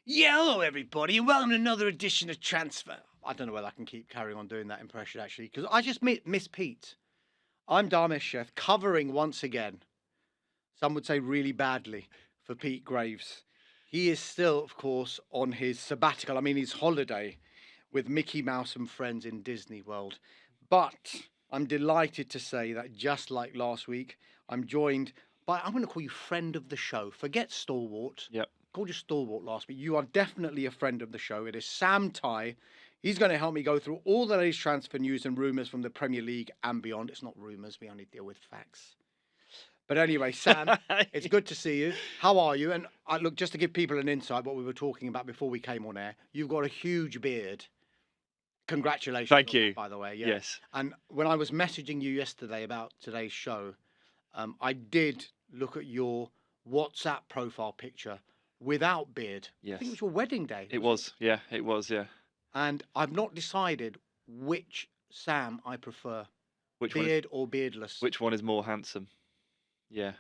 Yeah, hello everybody, and welcome to another edition of Transfer. I don't know whether I can keep carrying on doing that impression actually, because I just miss Pete. I'm Dharmesh Sheth, covering once again, some would say really badly, for Pete Graves. He is still, of course, on his sabbatical, his holiday with Mickey Mouse and friends in Disney World. But I'm delighted to say that just like last week, I'm joined by, I'm going to call you friend of the show. Forget stalwart. Yep. Called you stalwart last week. You are definitely a friend of the show. It is Sam Tighe. He's going to help me go through all the latest transfer news and rumours from the Premier League and beyond. It's not rumours. We only deal with facts. But anyway, Sam, it's good to see you. How are you? And look, just to give people an insight, what we were talking about before we came on air, you've got a huge beard. Congratulations. Thank you. That, by the way. Yeah. Yes. And when I was messaging you yesterday about today's show, I did look at your WhatsApp profile picture without beard. Yes. I think it was your wedding day. It was. Yeah. It was. Yeah. And I've not decided which Sam I prefer. Which beard or beardless. Which one is more handsome? Yeah.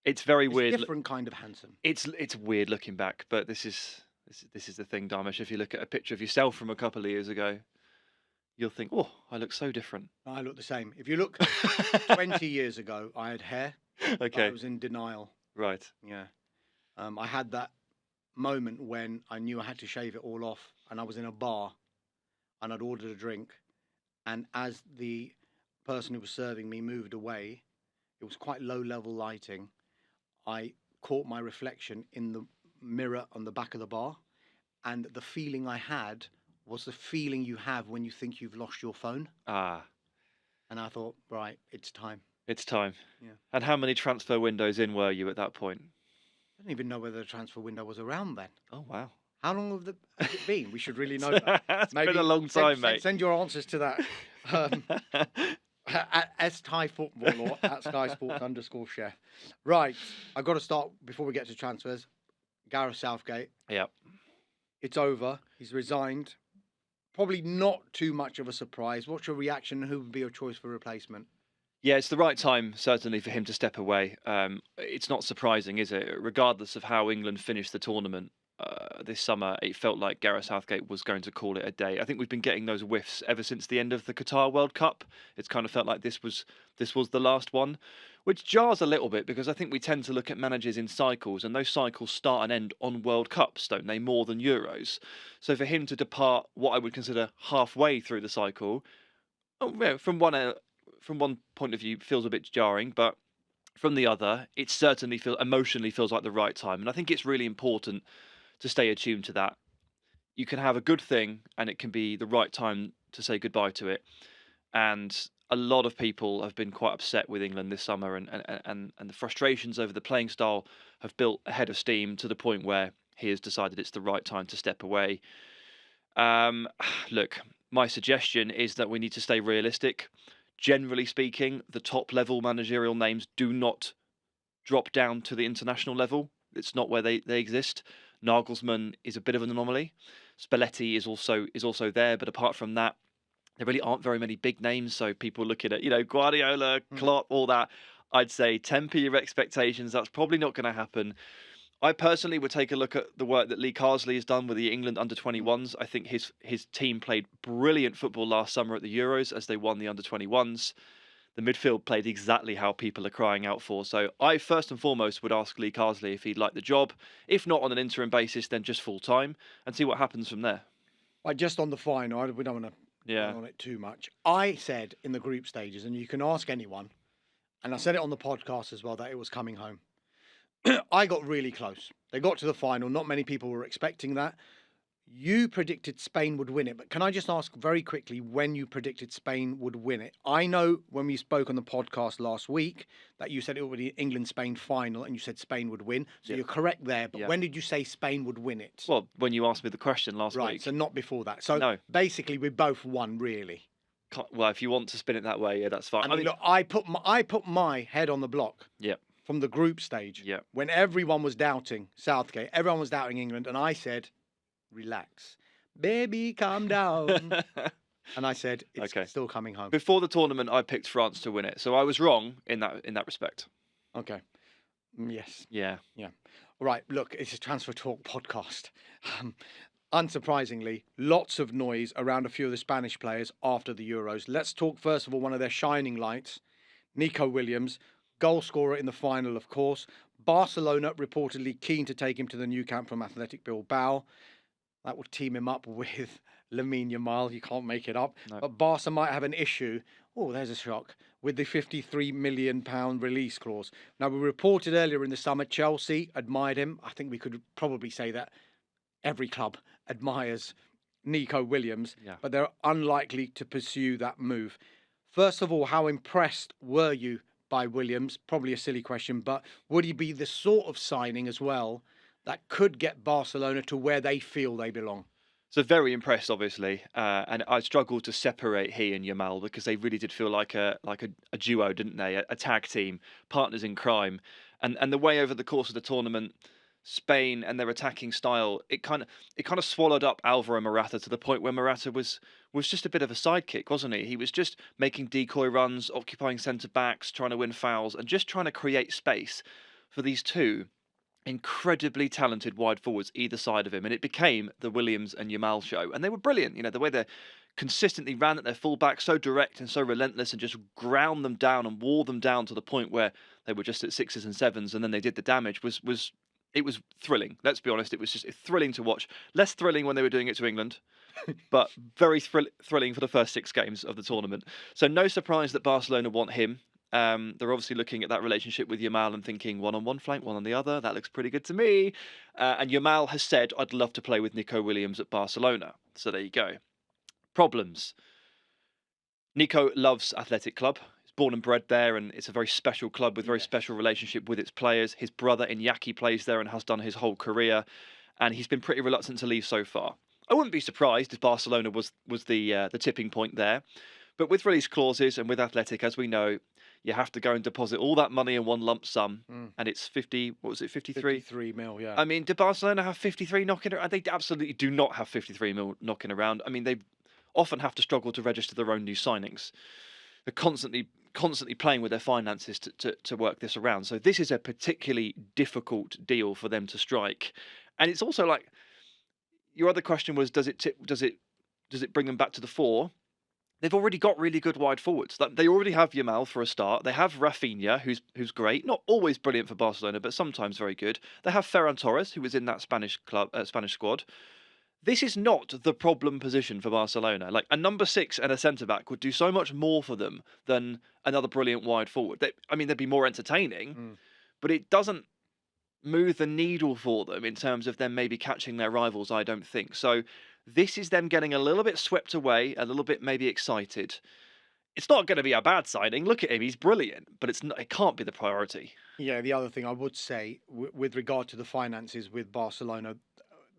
It's very weird. Different kind of handsome. It's weird looking back, but this is the thing, Dharmesh. If you look at a picture of yourself from a couple of years ago, you'll think, oh, I look so different. I look the same. If you look 20 years ago, I had hair. Okay. I was in denial. Right. Yeah. I had that moment when I knew I had to shave it all off, and I was in a bar and I'd ordered a drink, and as the person who was serving me moved away, it was quite low level lighting, I caught my reflection in the mirror on the back of the bar, and the feeling I had was the feeling you have when you think you've lost your phone. Ah. And I thought, right, it's time. It's time. Yeah. And how many transfer windows in were you at that point? I didn't even know whether the transfer window was around then. Oh, wow. How long has it been? We should really know that. It's been a long time, mate. Send your answers to that. At STI Football or at Sky Sports _chef. Right. I've got to start before we get to transfers. Gareth Southgate. Yep. It's over. He's resigned. Probably not too much of a surprise. What's your reaction? Who would be your choice for replacement? Yeah, it's the right time, certainly, for him to step away. It's not surprising, is it? Regardless of how England finished the tournament this summer, it felt like Gareth Southgate was going to call it a day. I think we've been getting those whiffs ever since the end of the Qatar World Cup. It's kind of felt like this was the last one, which jars a little bit because I think we tend to look at managers in cycles, and those cycles start and end on World Cups, don't they, more than Euros? So for him to depart what I would consider halfway through the cycle, from one point of view, feels a bit jarring, but from the other, it certainly emotionally feels like the right time. And I think it's really important to stay attuned to that. You can have a good thing, and it can be the right time to say goodbye to it. And a lot of people have been quite upset with England this summer, and the frustrations over the playing style have built a head of steam to the point where he has decided it's the right time to step away. Look, my suggestion is that we need to stay realistic. Generally speaking, the top level managerial names do not drop down to the international level. It's not where they exist. Nagelsmann is a bit of an anomaly. Spalletti is also there, but apart from that, there really aren't very many big names. So people looking at, Guardiola, Klopp, all that, I'd say temper your expectations. That's probably not going to happen. I personally would take a look at the work that Lee Carsley has done with the England under-21s. I think his team played brilliant football last summer at the Euros as they won the under-21s. The midfield played exactly how people are crying out for. So I first and foremost would ask Lee Carsley if he'd like the job. If not on an interim basis, then just full-time, and see what happens from there. Just on the final, we don't want to go on it too much. I said in the group stages, and you can ask anyone, and I said it on the podcast as well, that it was coming home. I got really close. They got to the final. Not many people were expecting that. You predicted Spain would win it, but can I just ask very quickly when you predicted Spain would win it? I know when we spoke on the podcast last week that you said it would be England-Spain final, and you said Spain would win. So you're correct there. But when did you say Spain would win it? Well, when you asked me the question last week. Right, so not before that. So basically, we both won, really. Well, if you want to spin it that way, yeah, that's fine. Look, I put my head on the block. Yeah. From the group stage. Yeah. When everyone was doubting Southgate, everyone was doubting England, and I said, relax. Baby, calm down. And I said, it's still coming home. Before the tournament, I picked France to win it. So I was wrong in that respect. Okay. Yes. Yeah. Yeah. Right, look, it's a Transfer Talk podcast. Um, Unsurprisingly, lots of noise around a few of the Spanish players after the Euros. Let's talk first of all one of their shining lights, Nico Williams, goal scorer in the final, of course. Barcelona reportedly keen to take him to the new camp from Athletic Bilbao. That would team him up with Lamine Yamal. You can't make it up. No. But Barca might have an issue. Oh, there's a shock. With the £53 million release clause. Now, we reported earlier in the summer Chelsea admired him. I think we could probably say that every club admires Nico Williams, Yeah. but they're unlikely to pursue that move. First of all, how impressed were you by Williams? Probably a silly question, but would he be the sort of signing as well that could get Barcelona to where they feel they belong? So very impressed, obviously, and I struggled to separate he and Yamal because they really did feel like a duo, didn't they? A tag team, partners in crime, and the way over the course of the tournament, Spain and their attacking style, it kind of swallowed up Alvaro Morata to the point where Morata was just a bit of a sidekick, wasn't he? He was just making decoy runs, occupying centre backs, trying to win fouls, and just trying to create space for these two incredibly talented wide forwards either side of him, and it became the Williams and Yamal show. And they were brilliant. You know, the way they consistently ran at their fullback, so direct and so relentless, and just ground them down and wore them down to the point where they were just at sixes and sevens, and then they did the damage. It was thrilling. Let's be honest, it was just thrilling to watch. Less thrilling when they were doing it to England, but very thrilling for the first 6 games of the tournament. So no surprise that Barcelona want him. They're obviously looking at that relationship with Yamal and thinking one on one flank, one on the other. That looks pretty good to me. And Yamal has said, I'd love to play with Nico Williams at Barcelona. So there you go. Problems. Nico loves Athletic Club. He's born and bred there, and it's a very special club with very special relationship with its players. His brother Iñaki plays there and has done his whole career, and he's been pretty reluctant to leave so far. I wouldn't be surprised if Barcelona was the tipping point there. But with release clauses and with Athletic, as we know, you have to go and deposit all that money in one lump sum, and it's 50. What was it? 53. 53 mil, yeah. I mean, do Barcelona have 53 knocking around? They absolutely do not have 53 mil knocking around. I mean, they often have to struggle to register their own new signings. They're constantly playing with their finances to work this around. So this is a particularly difficult deal for them to strike, and it's also like your other question was, does it bring them back to the fore? They've already got really good wide forwards. They already have Yamal for a start. They have Rafinha, who's great, not always brilliant for Barcelona, but sometimes very good. They have Ferran Torres, who was in that Spanish squad. This is not the problem position for Barcelona. Like a number 6 and a centre back would do so much more for them than another brilliant wide forward. They'd be more entertaining, but it doesn't move the needle for them in terms of them maybe catching their rivals. I don't think so. This is them getting a little bit swept away, a little bit maybe excited. It's not going to be a bad signing. Look at him; he's brilliant, but it can't be the priority. Yeah, the other thing I would say with regard to the finances with Barcelona,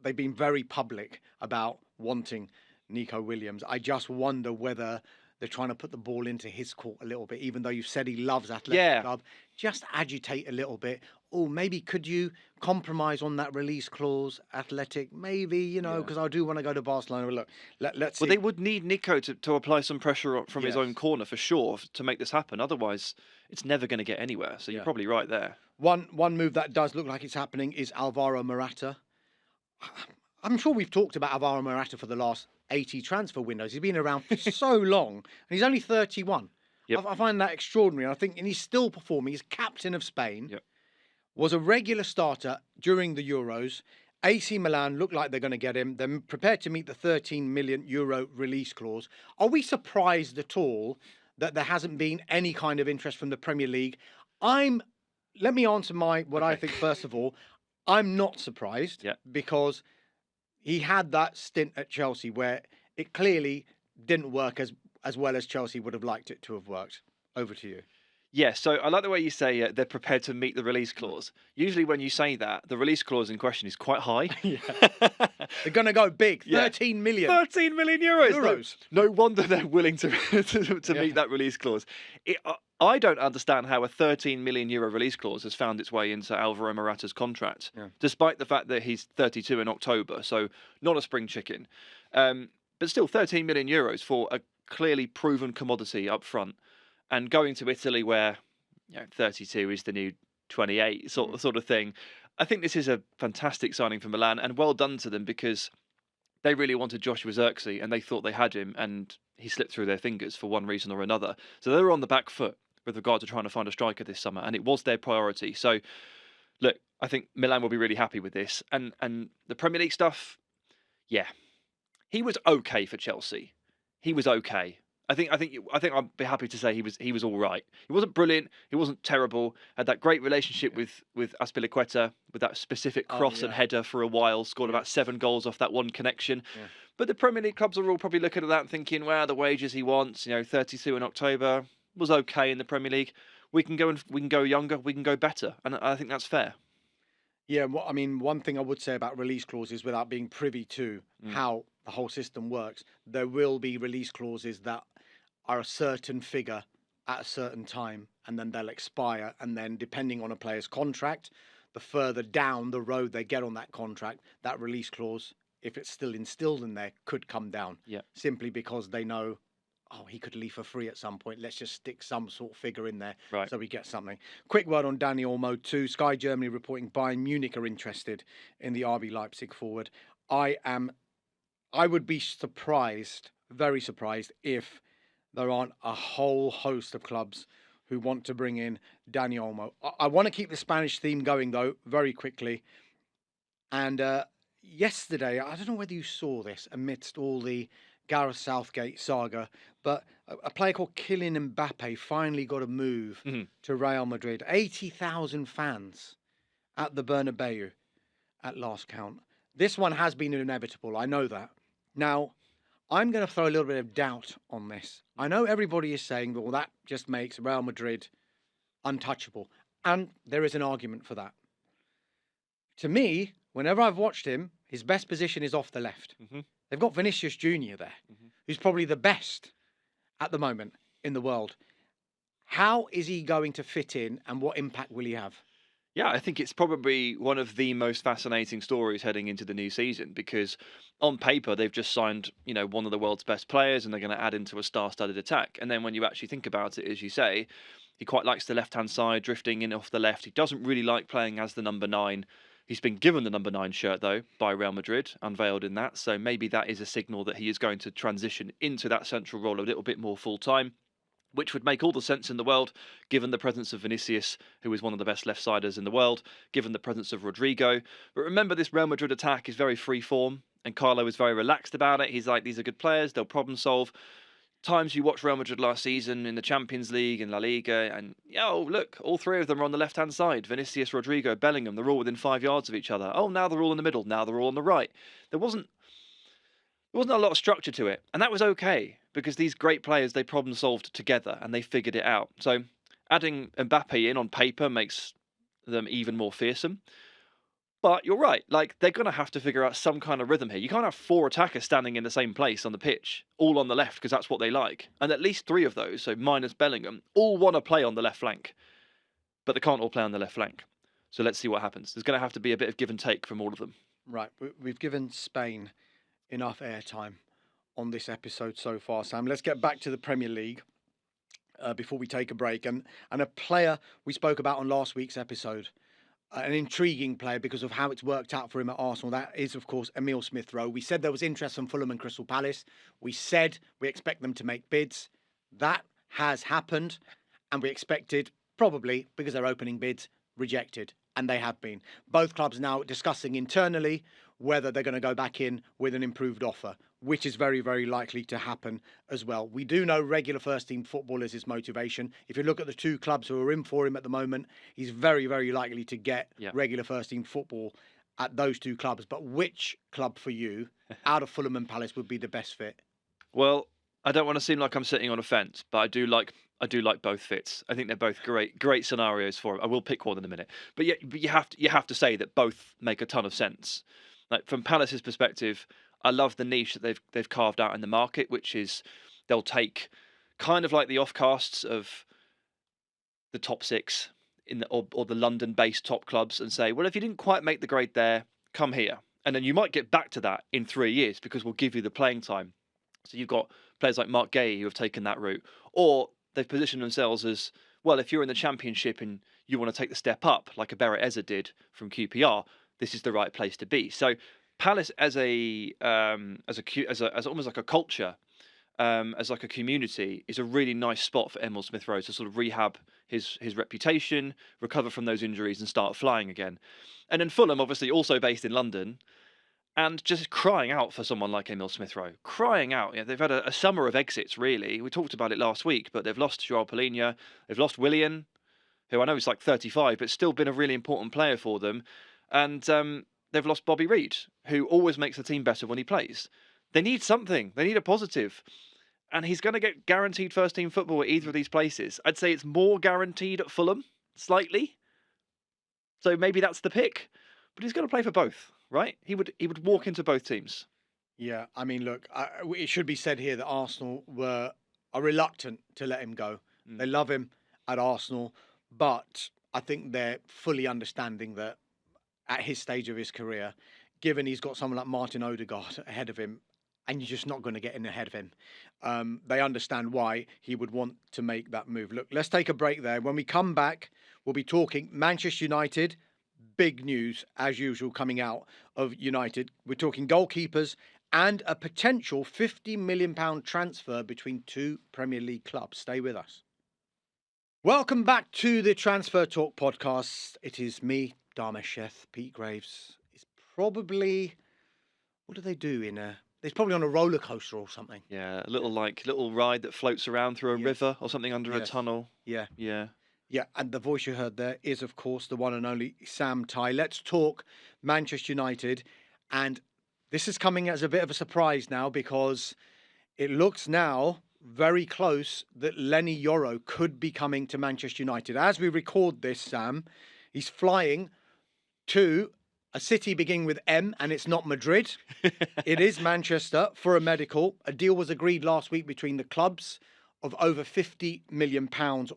they've been very public about wanting Nico Williams. I just wonder whether they're trying to put the ball into his court a little bit, even though you've said he loves Athletic Club. Just agitate a little bit. Oh, maybe could you compromise on that release clause, Athletic? Maybe, because I do want to go to Barcelona. Look, let's see. Well, they would need Nico to apply some pressure from his own corner for sure to make this happen. Otherwise, it's never going to get anywhere. So you're probably right there. One move that does look like it's happening is Alvaro Morata. I'm sure we've talked about Alvaro Morata for the last 80 transfer windows. He's been around for so long, and he's only 31. Yep. I find that extraordinary. And he's still performing. He's captain of Spain. Yep. Was a regular starter during the Euros. AC Milan look like they're going to get him. They're prepared to meet the €13 million release clause. Are we surprised at all that there hasn't been any kind of interest from the Premier League? Let me answer what I think first of all. I'm not surprised because he had that stint at Chelsea where it clearly didn't work as well as Chelsea would have liked it to have worked. Over to you. Yeah, so I like the way you say they're prepared to meet the release clause. Usually when you say that, the release clause in question is quite high. They're going to go big. 13 million. 13 million euros. No wonder they're willing to meet that release clause. I don't understand how a 13 million euro release clause has found its way into Alvaro Morata's contract, despite the fact that he's 32 in October, so not a spring chicken. But still, 13 million euros for a clearly proven commodity up front. And going to Italy where 32 is the new 28 sort of thing. I think this is a fantastic signing for Milan, and well done to them, because they really wanted Joshua Zirkzee and they thought they had him, and he slipped through their fingers for one reason or another. So they were on the back foot with regard to trying to find a striker this summer, and it was their priority. So look, I think Milan will be really happy with this. And the Premier League stuff, yeah, he was okay for Chelsea. He was okay. I'd be happy to say he was all right. He wasn't brilliant. He wasn't terrible. Had that great relationship with Azpilicueta, with that specific cross and header for a while. Scored about 7 goals off that one connection. Yeah. But the Premier League clubs are all probably looking at that and thinking, well, the wages he wants, 32 in October, was okay in the Premier League. We can go younger. We can go better, and I think that's fair. Yeah, I mean, one thing I would say about release clauses, without being privy to how the whole system works, there will be release clauses that are a certain figure at a certain time, and then they'll expire. And then, depending on a player's contract, the further down the road they get on that contract, that release clause, if it's still instilled in there, could come down. Yeah. Simply because they know, oh, he could leave for free at some point. Let's just stick some sort of figure in there so we get something. Quick word on Dani Olmo too. Sky Germany reporting Bayern Munich are interested in the RB Leipzig forward. I would be surprised, very surprised, if there aren't a whole host of clubs who want to bring in Dani Olmo. I want to keep the Spanish theme going, though, very quickly. And yesterday, I don't know whether you saw this amidst all the Gareth Southgate saga, but a player called Kylian Mbappe finally got a move to Real Madrid. 80,000 fans at the Bernabeu at last count. This one has been inevitable, I know that. Now, I'm going to throw a little bit of doubt on this. I know everybody is saying, well, that just makes Real Madrid untouchable. And there is an argument for that. To me, whenever I've watched him, his best position is off the left. They've got Vinicius Jr. there, who's probably the best at the moment in the world. How is he going to fit in, and what impact will he have? Yeah, I think it's probably one of the most fascinating stories heading into the new season, because on paper they've just signed, one of the world's best players, and they're going to add into a star-studded attack. And then when you actually think about it, as you say, he quite likes the left-hand side, drifting in off the left. He doesn't really like playing as the number 9. He's been given the number 9 shirt, though, by Real Madrid, unveiled in that. So maybe that is a signal that he is going to transition into that central role a little bit more full-time, which would make all the sense in the world, given the presence of Vinicius, who is one of the best left-siders in the world, given the presence of Rodrigo. But remember, this Real Madrid attack is very free-form, and Carlo is very relaxed about it. He's like, these are good players, they'll problem-solve. Times you watch Real Madrid last season in the Champions League and La Liga, and look, all 3 of them are on the left-hand side. Vinicius, Rodrigo, Bellingham, they're all within 5 yards of each other. Oh, now they're all in the middle. Now they're all on the right. There wasn't a lot of structure to it, and that was okay, because these great players, they problem-solved together and they figured it out. So adding Mbappe in on paper makes them even more fearsome. But you're right, they're going to have to figure out some kind of rhythm here. You can't have 4 attackers standing in the same place on the pitch, all on the left, because that's what they like. And at least 3 of those, so minus Bellingham, all want to play on the left flank. But they can't all play on the left flank. So let's see what happens. There's going to have to be a bit of give and take from all of them. Right, we've given Spain enough airtime on this episode so far, Sam. Let's get back to the Premier League before we take a break. And a player we spoke about on last week's episode, an intriguing player because of how it's worked out for him at Arsenal. That is, of course, Emile Smith-Rowe. We said there was interest from Fulham and Crystal Palace. We said we expect them to make bids. That has happened, and we expected, probably because they're opening bids, rejected. And they have been. Both clubs now discussing internally whether they're going to go back in with an improved offer, which is very, very likely to happen as well. We do know regular first-team football is his motivation. If you look at the 2 clubs who are in for him at the moment, he's very, very likely to get regular first-team football at those 2 clubs. But which club for you, out of Fulham and Palace, would be the best fit? Well, I don't want to seem like I'm sitting on a fence, but I do like both fits. I think they're both great scenarios for him. I will pick one in a minute, but you have to say that both make a ton of sense. Like, from Palace's perspective, I love the niche that they've carved out in the market, which is they'll take kind of like the offcasts of the top 6 or the London-based top clubs and say, well, if you didn't quite make the grade there, come here, and then you might get back to that in 3 years because we'll give you the playing time. So you've got players like Mark Gay who have taken that route, or they've positioned themselves as, Well, if you're in the Championship and you want to take the step up, like a Barrett Eza did from QPR, this is the right place to be. So Palace as almost like a culture, as like a community, is a really nice spot for Emil Smith Rowe to sort of rehab his reputation, recover from those injuries, and start flying again. And then Fulham, obviously, also based in London, and just crying out for someone like Emil Smith Rowe, crying out. Yeah, they've had a summer of exits, really. We talked about it last week, but they've lost Joao Palhinha, they've lost Willian, who I know is like 35, but still been a really important player for them, and they've lost Bobby Reid, who always makes the team better when he plays. They need something. They need a positive. And he's going to get guaranteed first team football at either of these places. I'd say it's more guaranteed at Fulham, slightly. So maybe that's the pick. But he's going to play for both, right? He would walk into both teams. Yeah, I mean, look, it should be said here that Arsenal are reluctant to let him go. They love him at Arsenal, but I think they're fully understanding that at his stage of his career, given he's got someone like Martin Odegaard ahead of him, and you're just not going to get in ahead of him. They understand why he would want to make that move. Look, let's take a break there. When we come back, we'll be talking Manchester United. Big news, as usual, coming out of United. We're talking goalkeepers and a potential £50 million transfer between two Premier League clubs. Stay with us. Welcome back to the Transfer Talk podcast. It is me, Dharmesh Sheth. Pete Graves is probably... What do they do in a... It's probably on a roller coaster or something. Yeah, a little ride that floats around through a river or something under a tunnel. Yeah. Yeah. Yeah, and the voice you heard there is, of course, the one and only Sam Tighe. Let's talk Manchester United. And this is coming as a bit of a surprise now, because it looks now very close that Lenny Yoro could be coming to Manchester United. As we record this, Sam, he's flying to a city beginning with M, and it's not Madrid. It is Manchester for a medical. A deal was agreed last week between the clubs of over £50 million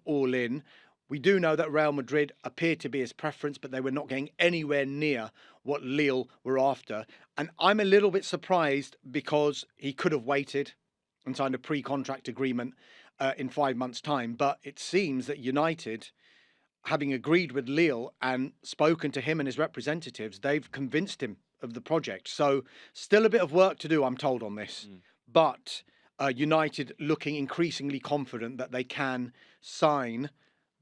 all in. We do know that Real Madrid appeared to be his preference, but they were not getting anywhere near what Lille were after. And I'm a little bit surprised, because he could have waited and signed a pre-contract agreement in 5 months' time. But it seems that United, having agreed with Lille and spoken to him and his representatives, they've convinced him of the project. So still a bit of work to do, I'm told, on this. But United looking increasingly confident that they can sign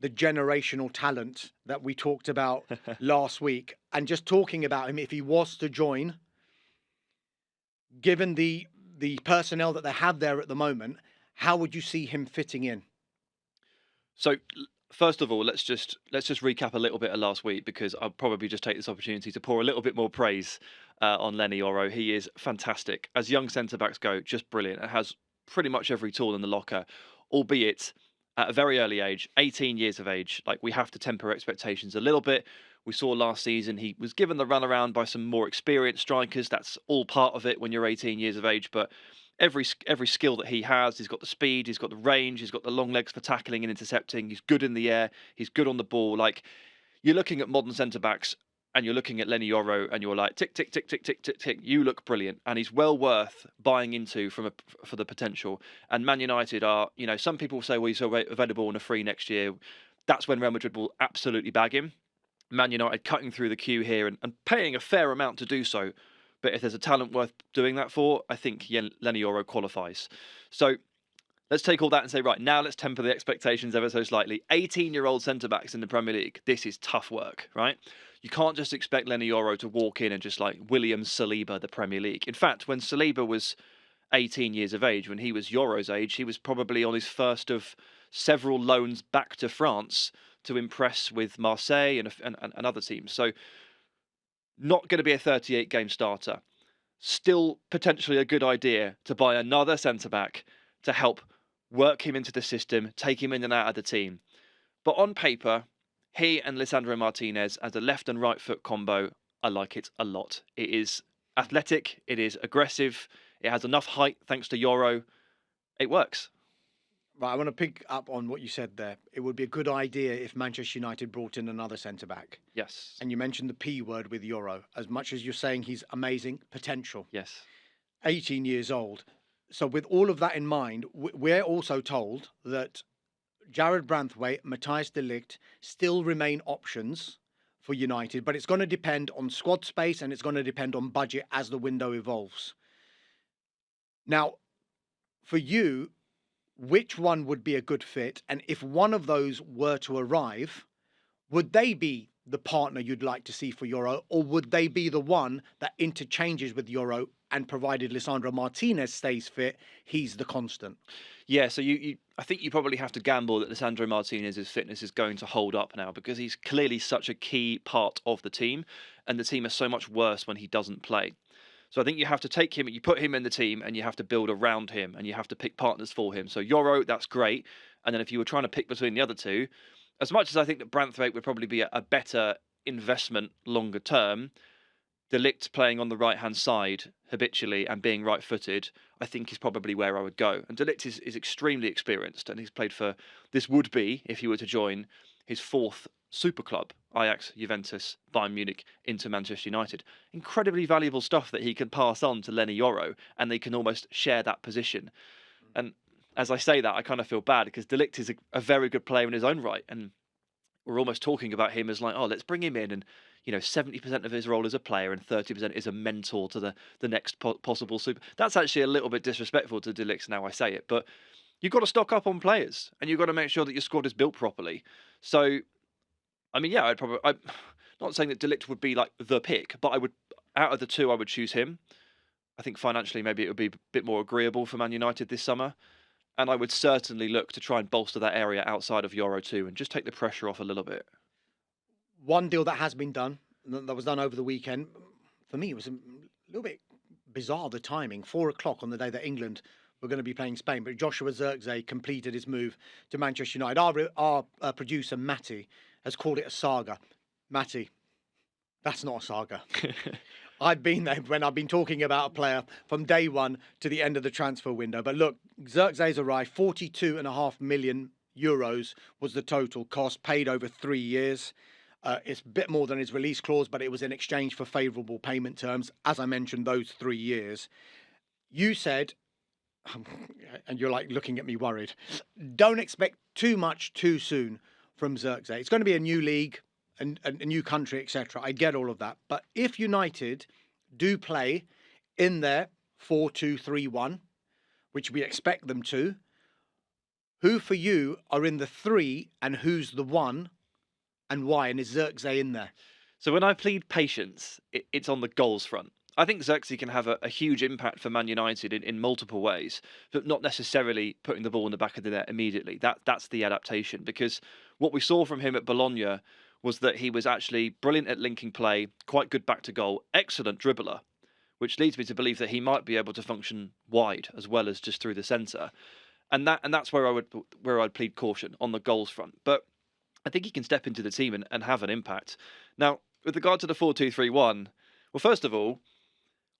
the generational talent that we talked about last week. And just talking about him, if he was to join, given the personnel that they have there at the moment, how would you see him fitting in? So first of all, let's just recap a little bit of last week, because I'll probably just take this opportunity to pour a little bit more praise on Lenny Yoro. He is fantastic. As young centre-backs go, just brilliant. It has pretty much every tool in the locker, albeit at a very early age, 18 years of age. Like, we have to temper expectations a little bit. We saw last season he was given the runaround by some more experienced strikers. That's all part of it when you're 18 years of age. But every skill that he has, he's got the speed, he's got the range, he's got the long legs for tackling and intercepting. He's good in the air, he's good on the ball. Like, you're looking at modern centre-backs and you're looking at Lenny Yoro and you're like, tick, tick, tick, tick, tick, tick, tick. You look brilliant. And he's well worth buying into for the potential. And Man United are, some people say, well, he's available on a free next year. That's when Real Madrid will absolutely bag him. Man United cutting through the queue here and paying a fair amount to do so. But if there's a talent worth doing that for, I think Lenny Yoro qualifies. So let's take all that and say, right, now let's temper the expectations ever so slightly. 18-year-old centre-backs in the Premier League, this is tough work, right? You can't just expect Lenny Yoro to walk in and just like William Saliba the Premier League. In fact, when Saliba was 18 years of age, when he was Yoro's age, he was probably on his first of several loans back to France to impress with Marseille and other teams. So not going to be a 38-game starter. Still potentially a good idea to buy another centre-back to help work him into the system, take him in and out of the team. But on paper, he and Lisandro Martinez as a left and right foot combo, I like it a lot. It is athletic, it is aggressive, it has enough height thanks to Yoro. It works. Right, I want to pick up on what you said there. It would be a good idea if Manchester United brought in another centre-back. Yes. And you mentioned the P word with Yoro. As much as you're saying he's amazing, potential. Yes. 18 years old. So with all of that in mind, we're also told that Jared Branthwaite, Matthijs de Ligt still remain options for United, but it's going to depend on squad space and it's going to depend on budget as the window evolves. Now, for you, which one would be a good fit? And if one of those were to arrive, would they be the partner you'd like to see for Yoro, or would they be the one that interchanges with Yoro and provided Lisandro Martinez stays fit, he's the constant? Yeah, so I think you probably have to gamble that Lisandro Martinez's fitness is going to hold up now because he's clearly such a key part of the team, and the team is so much worse when he doesn't play. So I think you have to take him, you put him in the team, and you have to build around him, and you have to pick partners for him. So Yoro, that's great. And then if you were trying to pick between the other two, as much as I think that Branthwaite would probably be a better investment longer term, De Ligt playing on the right-hand side habitually and being right-footed, I think is probably where I would go. And De Ligt is extremely experienced, and he's played for, this would be, if he were to join, his fourth super club, Ajax, Juventus, Bayern Munich, into Manchester United. Incredibly valuable stuff that he can pass on to Lenny Yoro, and they can almost share that position. And as I say that, I kind of feel bad because De Ligt is a very good player in his own right, and we're almost talking about him as like, oh, let's bring him in, and 70% of his role as a player and 30% is a mentor to the next possible super. That's actually a little bit disrespectful to De Ligt now I say it, but you've got to stock up on players and you've got to make sure that your squad is built properly. So, I mean, yeah, I'm not saying that De Ligt would be like the pick, but out of the two, I would choose him. I think financially, maybe it would be a bit more agreeable for Man United this summer. And I would certainly look to try and bolster that area outside of Yoro too and just take the pressure off a little bit. One deal that has been done, that was done over the weekend, for me, it was a little bit bizarre, the timing. 4:00 on the day that England were going to be playing Spain, but Joshua Zirkzee completed his move to Manchester United. Our producer, Matty, has called it a saga. Matty, that's not a saga. I've been there when I've been talking about a player from day one to the end of the transfer window. But look, Zirkzee's arrived. 42.5 million euros was the total cost, paid over 3 years. It's a bit more than his release clause, but it was in exchange for favourable payment terms. As I mentioned, those 3 years. You said, and you're like looking at me worried, don't expect too much too soon from Zirkzee. It's going to be a new league and a new country, etc. I get all of that. But if United do play in their 4-2-3-1, which we expect them to, who for you are in the 3 and who's the 1 and why? And is Zirkzee in there? So when I plead patience, it's on the goals front. I think Zirkzee can have a huge impact for Man United in multiple ways, but not necessarily putting the ball in the back of the net immediately. That's the adaptation, because what we saw from him at Bologna was that he was actually brilliant at linking play, quite good back to goal, excellent dribbler, which leads me to believe that he might be able to function wide as well as just through the centre. And that's where I'd plead caution on the goals front. But I think he can step into the team and have an impact. Now, with regard to the 4-2-3-1, well, first of all,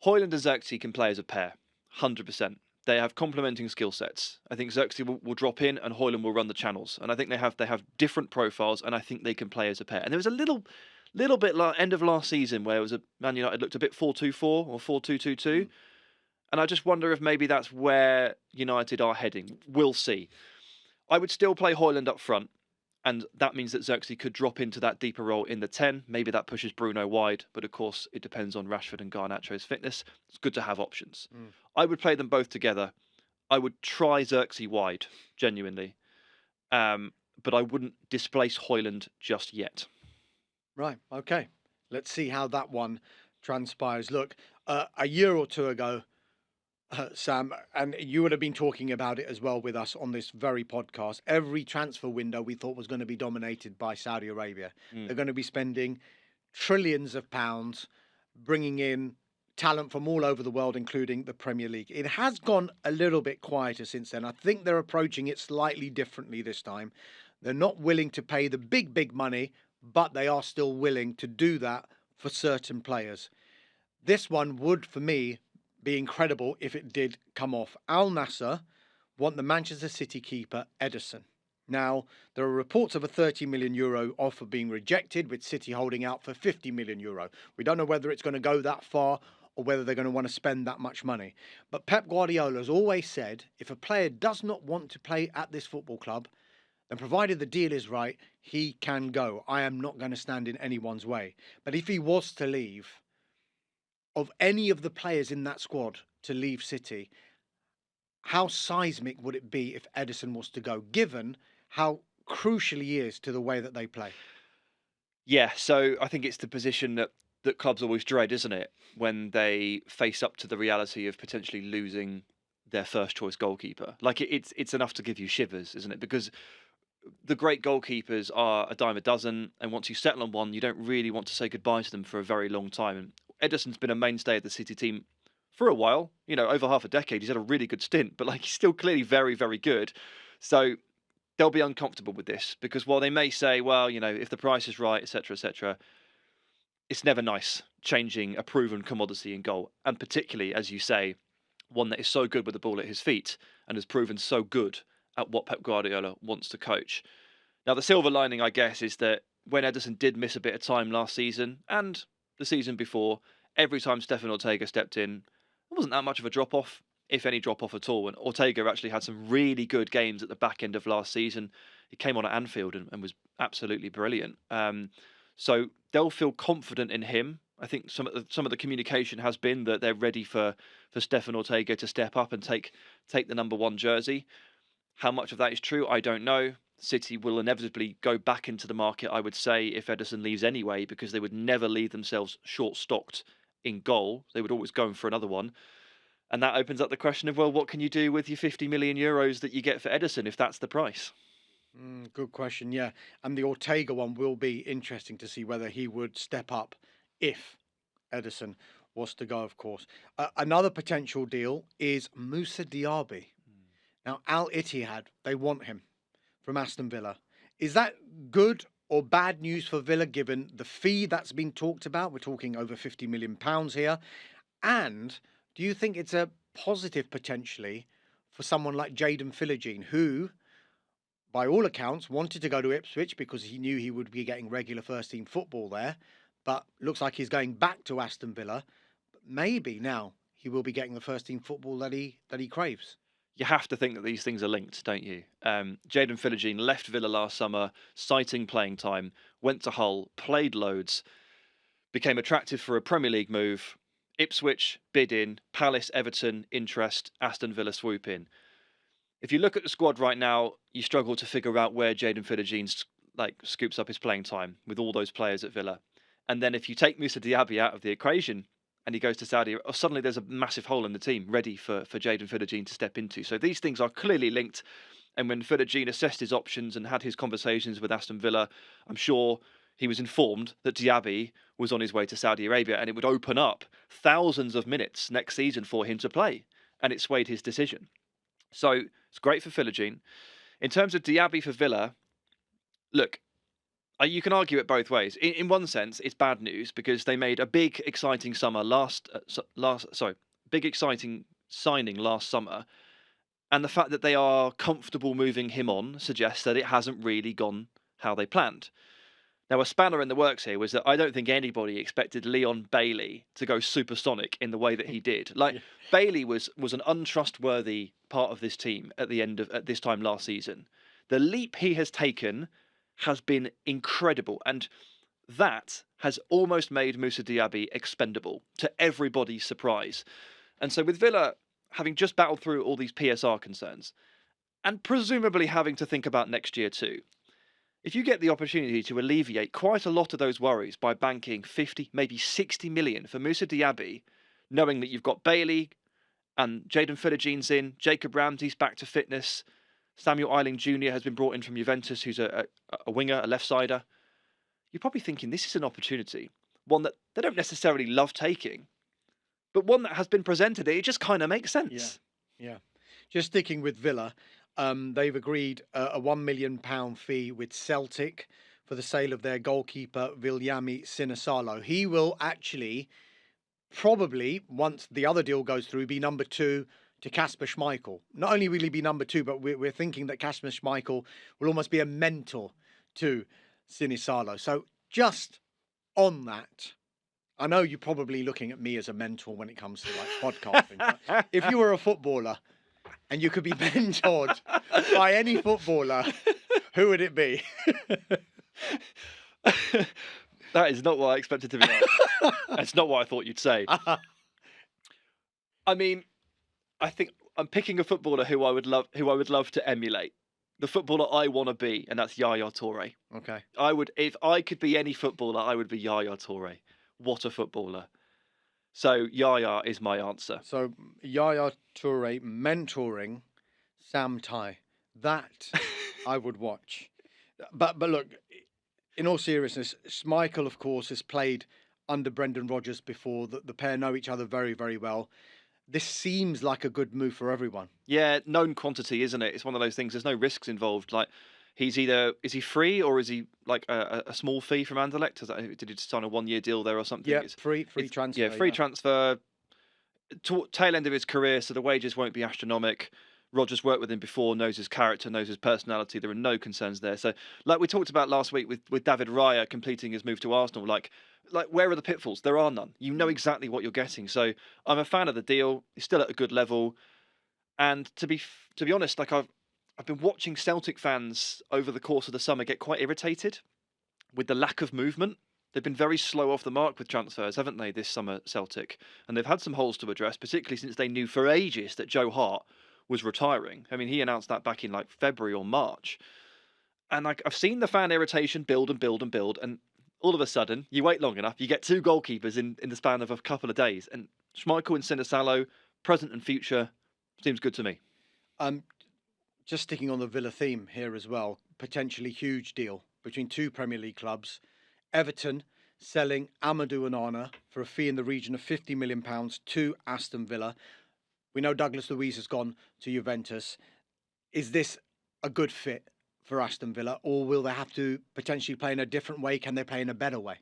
Højlund and Zirkzee can play as a pair, 100%. They have complementing skill sets. I think Zirkzee will drop in and Højlund will run the channels. And I think they have different profiles, and I think they can play as a pair. And there was a little bit like end of last season where it was Man United looked a bit 4-2-4 or 4-2-2-2. And I just wonder if maybe that's where United are heading. We'll see. I would still play Højlund up front. And that means that Zirkzee could drop into that deeper role in the 10. Maybe that pushes Bruno wide, but of course it depends on Rashford and Garnacho's fitness. It's good to have options. I would play them both together. I would try Zirkzee wide, genuinely. But I wouldn't displace Højlund just yet. Right, okay. Let's see how that one transpires. Look, a year or two ago, Sam, and you would have been talking about it as well with us on this very podcast. Every transfer window we thought was going to be dominated by Saudi Arabia. They're going to be spending trillions of pounds, bringing in talent from all over the world, including the Premier League. It has gone a little bit quieter since then. I think they're approaching it slightly differently this time. They're not willing to pay the big money, but they are still willing to do that for certain players. This one would, for me, be incredible if it did come off. Al Nassr want the Manchester City keeper Ederson. Now, there are reports of a 30 million euro offer being rejected, with City holding out for 50 million euro. We don't know whether it's going to go that far or whether they're going to want to spend that much money. But Pep Guardiola has always said, if a player does not want to play at this football club, then provided the deal is right, he can go. I am not going to stand in anyone's way. But if he was to leave, of any of the players in that squad to leave City, how seismic would it be if Ederson was to go, given how crucial he is to the way that they play? Yeah, so I think it's the position that clubs always dread, isn't it? When they face up to the reality of potentially losing their first choice goalkeeper. Like it's enough to give you shivers, isn't it? Because the great goalkeepers are a dime a dozen, and once you settle on one, you don't really want to say goodbye to them for a very long time. And Ederson's been a mainstay of the City team for a while, over half a decade. He's had a really good stint, but he's still clearly very, very good. So they'll be uncomfortable with this because while they may say, well, if the price is right, etc., it's never nice changing a proven commodity in goal, and particularly, as you say, one that is so good with the ball at his feet and has proven so good at what Pep Guardiola wants to coach. Now, the silver lining, I guess, is that when Ederson did miss a bit of time last season and the season before, every time Stefan Ortega stepped in, it wasn't that much of a drop-off, if any drop-off at all. And Ortega actually had some really good games at the back end of last season. He came on at Anfield and was absolutely brilliant. So they'll feel confident in him. I think some of the communication has been that they're ready for Stefan Ortega to step up and take the number 1 jersey. How much of that is true, I don't know. City will inevitably go back into the market, I would say, if Ederson leaves anyway, because they would never leave themselves short-stocked in goal. They would always go in for another one. And that opens up the question of, well, what can you do with your 50 million euros that you get for Ederson if that's the price? Good question, yeah. And the Ortega one will be interesting to see whether he would step up if Ederson was to go, of course. Another potential deal is Moussa Diaby. Now, Al Ittihad, they want him from Aston Villa. Is that good or bad news for Villa given the fee that's been talked about? We're talking over £50 million here. And do you think it's a positive potentially for someone like Jadon Philogene, who, by all accounts, wanted to go to Ipswich because he knew he would be getting regular first-team football there, but looks like he's going back to Aston Villa. Maybe now he will be getting the first-team football that he craves. You have to think that these things are linked, don't you? Jadon Philogene left Villa last summer, citing playing time, went to Hull, played loads, became attractive for a Premier League move. Ipswich bid in, Palace, Everton, interest, Aston Villa swoop in. If you look at the squad right now, you struggle to figure out where Jadon Philogene scoops up his playing time with all those players at Villa. And then if you take Moussa Diaby out of the equation and he goes to Saudi, suddenly there's a massive hole in the team ready for Jadon Philogene to step into. So these things are clearly linked. And when Philogene assessed his options and had his conversations with Aston Villa, I'm sure he was informed that Diaby was on his way to Saudi Arabia and it would open up thousands of minutes next season for him to play. And it swayed his decision. So it's great for Philogene. In terms of Diaby for Villa, look, you can argue it both ways. In one sense, it's bad news because they made a big, exciting big, exciting signing last summer. And the fact that they are comfortable moving him on suggests that it hasn't really gone how they planned. Now, a spanner in the works here was that I don't think anybody expected Leon Bailey to go supersonic in the way that he did. Bailey was an untrustworthy part of this team at this time last season. The leap he has taken has been incredible, and that has almost made Moussa Diaby expendable to everybody's surprise. And so with Villa having just battled through all these PSR concerns, and presumably having to think about next year too, if you get the opportunity to alleviate quite a lot of those worries by banking 50, maybe 60 million for Moussa Diaby, knowing that you've got Bailey and Jadon Philogene's in, Jacob Ramsey's back to fitness, Samuel Eiling Jr. has been brought in from Juventus, who's a winger, a left-sider, you're probably thinking this is an opportunity, one that they don't necessarily love taking, but one that has been presented. It just kind of makes sense. Yeah. Just sticking with Villa, they've agreed a £1 million fee with Celtic for the sale of their goalkeeper, Viljami Sinisalo. He will actually, probably, once the other deal goes through, be number 2 to Kasper Schmeichel. Not only will he be number 2, but we're thinking that Kasper Schmeichel will almost be a mentor to Sinisalo. So just on that, I know you're probably looking at me as a mentor when it comes to podcasting. But if you were a footballer and you could be mentored by any footballer, Who would it be? That is not what I expected to be asked. That's not what I thought you'd say. I mean, I think I'm picking a footballer who I would love to emulate. The footballer I want to be, and that's Yaya Toure. Okay. If I could be any footballer, I would be Yaya Toure. What a footballer. So Yaya is my answer. So Yaya Toure mentoring Sam Tighe. That I would watch. But look, in all seriousness, Schmeichel, of course, has played under Brendan Rodgers before. The pair know each other very, very well. This seems like a good move for everyone. Yeah, known quantity, isn't it? It's one of those things. There's no risks involved. Like, is he free or is he like a small fee from Anderlecht? Did he just sign a 1-year deal there or something? Yeah, free transfer. Yeah, free transfer. Tail end of his career, so the wages won't be astronomical. Rodgers worked with him before, knows his character, knows his personality. There are no concerns there. So, like we talked about last week with David Raya completing his move to Arsenal, like where are the pitfalls? There are none. You know exactly what you're getting. So I'm a fan of the deal. He's still at a good level. And to be honest, like I've been watching Celtic fans over the course of the summer get quite irritated with the lack of movement. They've been very slow off the mark with transfers, haven't they, this summer, Celtic? And they've had some holes to address, particularly since they knew for ages that Joe Hart was retiring. I mean, he announced that back in like February or March. And like I've seen the fan irritation build and build and build, and all of a sudden, you wait long enough, you get 2 goalkeepers in the span of a couple of days. And Schmeichel and Sinisalo, present and future, seems good to me. Just sticking on the Villa theme here as well, potentially huge deal between 2 Premier League clubs. Everton selling Amadou Onana for a fee in the region of £50 million to Aston Villa. We know Douglas Luiz has gone to Juventus. Is this a good fit for Aston Villa, or will they have to potentially play in a different way? Can they play in a better way?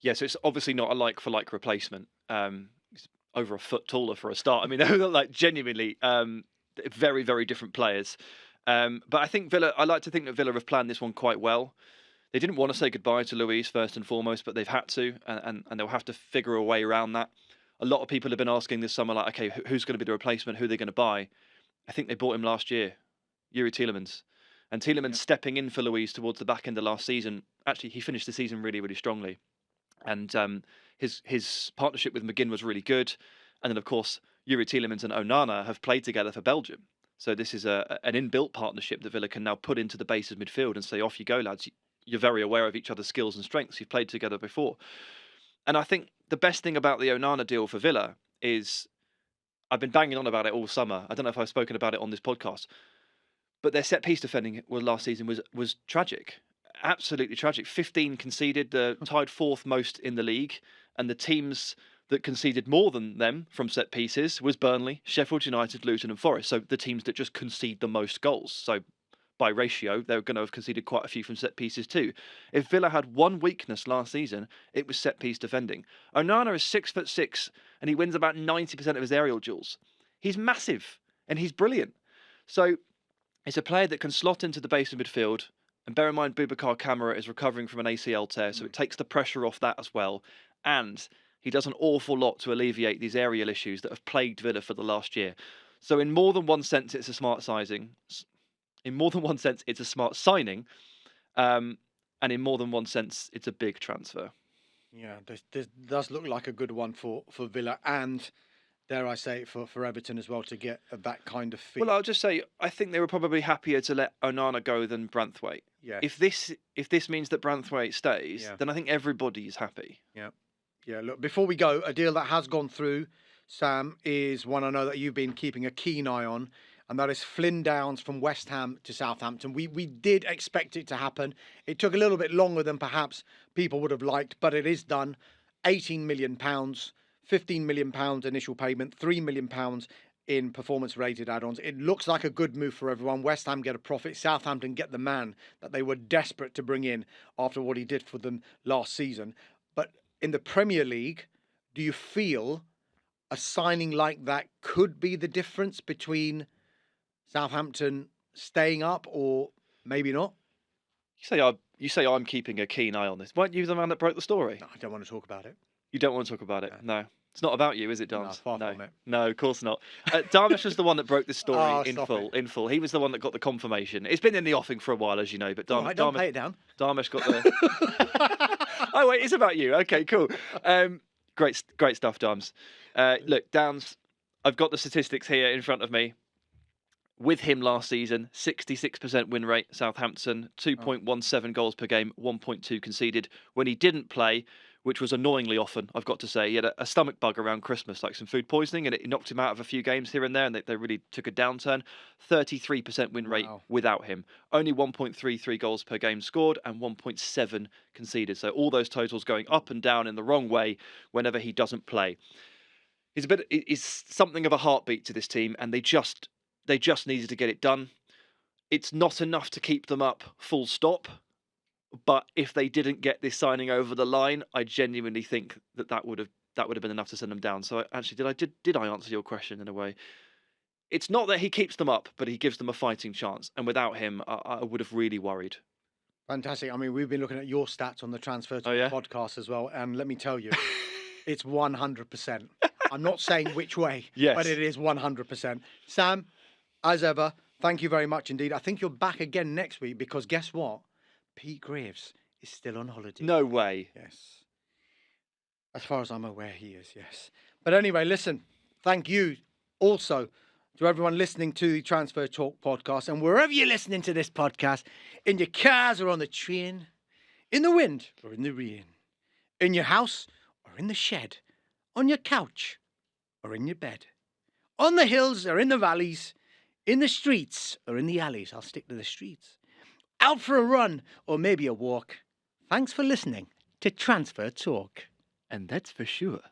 Yeah, so it's obviously not a like-for-like replacement. He's over a foot taller for a start. I mean, they're like genuinely very, very different players. But I think I like to think that Villa have planned this one quite well. They didn't want to say goodbye to Luiz first and foremost, but they've had to, and they'll have to figure a way around that. A lot of people have been asking this summer, like, okay, who's going to be the replacement? Who are they going to buy? I think they bought him last year, Yuri Tielemans. And Tielemans stepping in for Luiz towards the back end of last season. Actually, he finished the season really, really strongly. And his partnership with McGinn was really good. And then, of course, Yuri Tielemans and Onana have played together for Belgium. So this is an inbuilt partnership that Villa can now put into the base of midfield and say, off you go, lads. You're very aware of each other's skills and strengths. You've played together before. And I think the best thing about the Onana deal for Villa is, I've been banging on about it all summer. I don't know if I've spoken about it on this podcast, but their set piece defending last season was tragic, absolutely tragic. 15 conceded, tied 4th most in the league, and the teams that conceded more than them from set pieces was Burnley, Sheffield United, Luton, and Forest. So the teams that just concede the most goals. So by ratio, they're going to have conceded quite a few from set pieces too. If Villa had one weakness last season, it was set piece defending. Onana is 6'6", and he wins about 90% of his aerial duels. He's massive and he's brilliant. So it's a player that can slot into the base of midfield. And bear in mind, Boubacar Kamara is recovering from an ACL tear, so it takes the pressure off that as well. And he does an awful lot to alleviate these aerial issues that have plagued Villa for the last year. So in more than one sense, it's a smart sizing. In more than one sense, it's a smart signing. And in more than one sense, it's a big transfer. Yeah, this does look like a good one for Villa and, dare I say, for Everton as well to get that kind of fee. Well, I'll just say, I think they were probably happier to let Onana go than Branthwaite. Yeah. If this means that Branthwaite stays, then I think everybody is happy. Yeah. Yeah, look, before we go, a deal that has gone through, Sam, is one I know that you've been keeping a keen eye on, and that is Flynn Downs from West Ham to Southampton. We did expect it to happen. It took a little bit longer than perhaps people would have liked, but it is done. £18 million, £15 million initial payment, £3 million in performance-rated add-ons. It looks like a good move for everyone. West Ham get a profit. Southampton get the man that they were desperate to bring in after what he did for them last season. But in the Premier League, do you feel a signing like that could be the difference between Southampton staying up or maybe not? You say I'm keeping a keen eye on this. Weren't you the man that broke the story? No, I don't want to talk about it. You don't want to talk about it? No. It's not about you, is it, No, Dams? far from it. No, of course not. Dharmesh was the one that broke this story Oh, in stop full. it. In full, he was the one that got the confirmation. It's been in the offing for a while, as you know, but All right, don't pay it down. Dharmesh got the. Oh wait, it's about you. Okay, cool. Great stuff, Dams. Look, Dams, I've got the statistics here in front of me. With him last season, 66% win rate, Southampton, 2.17 goals per game, 1.2 conceded. When he didn't play, which was annoyingly often, I've got to say, he had a stomach bug around Christmas, like some food poisoning, and it knocked him out of a few games here and there, and they really took a downturn. 33% win rate without him. Only 1.33 goals per game scored and 1.7 conceded. So all those totals going up and down in the wrong way whenever he doesn't play. He's something of a heartbeat to this team, and they just needed to get it done. It's not enough to keep them up, full stop. But if they didn't get this signing over the line, I genuinely think that would have been enough to send them down. So actually, did I answer your question in a way? It's not that he keeps them up, but he gives them a fighting chance. And without him, I would have really worried. Fantastic. I mean, we've been looking at your stats on the Transfer Talk podcast as well, and let me tell you, it's 100%. I'm not saying which way, but it is 100%. Sam, as ever, thank you very much indeed. I think you're back again next week because guess what? Pete Graves is still on holiday. No way. Yes. As far as I'm aware, he is, yes. But anyway, listen, thank you also to everyone listening to the Transfer Talk podcast. And wherever you're listening to this podcast, in your cars or on the train, in the wind or in the rain, in your house or in the shed, on your couch or in your bed, on the hills or in the valleys, in the streets or in the alleys. I'll stick to the streets. Out for a run or maybe a walk. Thanks for listening to Transfer Talk. And that's for sure.